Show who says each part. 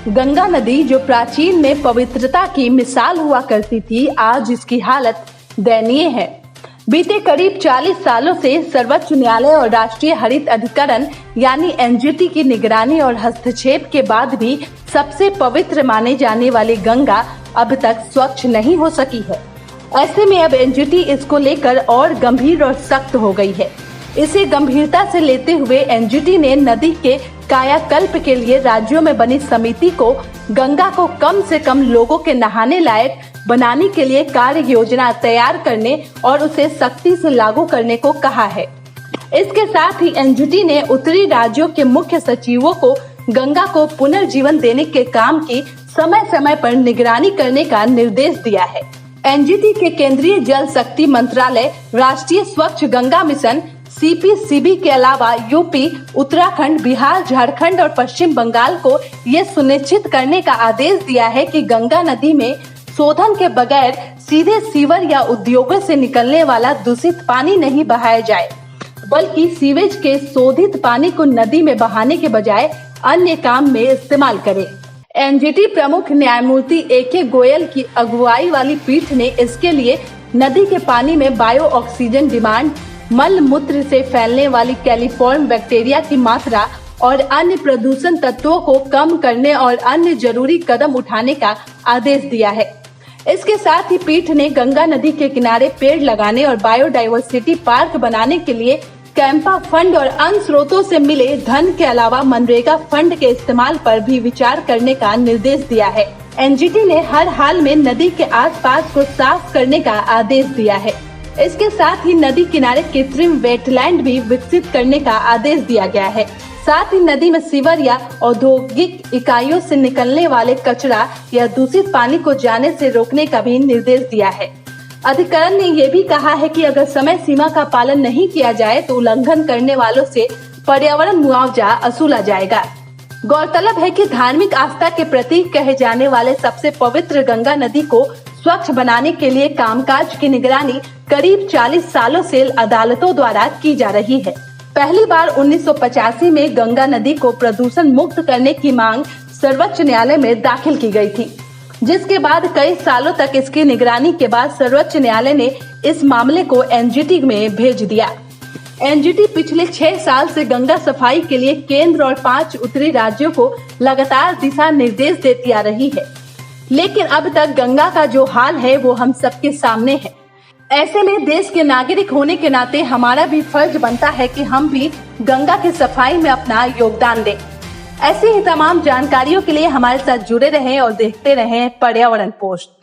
Speaker 1: गंगा नदी जो प्राचीन में पवित्रता की मिसाल हुआ करती थी, आज इसकी हालत दयनीय है। बीते करीब 40 सालों से सर्वोच्च न्यायालय और राष्ट्रीय हरित अधिकरण यानी एनजीटी की निगरानी और हस्तक्षेप के बाद भी सबसे पवित्र माने जाने वाली गंगा अब तक स्वच्छ नहीं हो सकी है। ऐसे में अब एनजीटी इसको लेकर और गंभीर और सख्त हो गई है। इसे गंभीरता से लेते हुए एनजीटी ने नदी के कायाकल्प के लिए राज्यों में बनी समिति को गंगा को कम से कम लोगों के नहाने लायक बनाने के लिए कार्य योजना तैयार करने और उसे सख्ती से लागू करने को कहा है। इसके साथ ही एनजीटी ने उत्तरी राज्यों के मुख्य सचिवों को गंगा को पुनर्जीवन देने के काम की समय समय पर निगरानी करने का निर्देश दिया है। एनजीटी के केंद्रीय जल शक्ति मंत्रालय, राष्ट्रीय स्वच्छ गंगा मिशन सीपीसीबी के अलावा यूपी, उत्तराखंड, बिहार, झारखंड और पश्चिम बंगाल को ये सुनिश्चित करने का आदेश दिया है कि गंगा नदी में शोधन के बगैर सीधे सीवर या उद्योगों से निकलने वाला दूषित पानी नहीं बहाया जाए, बल्कि सीवेज के शोधित पानी को नदी में बहाने के बजाय अन्य काम में इस्तेमाल करें। एनजीटी प्रमुख न्यायमूर्ति AK गोयल की अगुवाई वाली पीठ ने इसके लिए नदी के पानी में बायो ऑक्सीजन डिमांड, मल मूत्र से फैलने वाली कैलिफॉर्म बैक्टीरिया की मात्रा और अन्य प्रदूषण तत्वों को कम करने और अन्य जरूरी कदम उठाने का आदेश दिया है। इसके साथ ही पीठ ने गंगा नदी के किनारे पेड़ लगाने और बायोडायवर्सिटी पार्क बनाने के लिए कैंपा फंड और अन्य स्रोतों से मिले धन के अलावा मनरेगा फंड के इस्तेमाल पर भी विचार करने का निर्देश दिया है। एनजीटी ने हर हाल में नदी के आसपास को साफ करने का आदेश दिया है। इसके साथ ही नदी किनारे कृत्रिम वेटलैंड भी विकसित करने का आदेश दिया गया है। साथ ही नदी में सीवर या औद्योगिक इकाइयों से निकलने वाले कचरा या दूषित पानी को जाने से रोकने का भी निर्देश दिया है। अधिकरण ने यह भी कहा है कि अगर समय सीमा का पालन नहीं किया जाए तो उल्लंघन करने वालों से पर्यावरण मुआवजा वसूला जाएगा। गौरतलब है कि धार्मिक आस्था के प्रतीक कहे जाने वाले सबसे पवित्र गंगा नदी को स्वच्छ बनाने के लिए कामकाज की निगरानी करीब 40 सालों से अदालतों द्वारा की जा रही है। पहली बार 1985 में गंगा नदी को प्रदूषण मुक्त करने की मांग सर्वोच्च न्यायालय में दाखिल की गई थी, जिसके बाद कई सालों तक इसकी निगरानी के बाद सर्वोच्च न्यायालय ने इस मामले को एनजीटी में भेज दिया। एनजीटी पिछले 6 साल से गंगा सफाई के लिए केंद्र और 5 उत्तरी राज्यों को लगातार दिशा निर्देश देती आ रही है, लेकिन अब तक गंगा का जो हाल है वो हम सबके सामने है। ऐसे में देश के नागरिक होने के नाते हमारा भी फर्ज बनता है कि हम भी गंगा की सफाई में अपना योगदान दें। ऐसी ही तमाम जानकारियों के लिए हमारे साथ जुड़े रहें और देखते रहें पर्यावरण पोस्ट।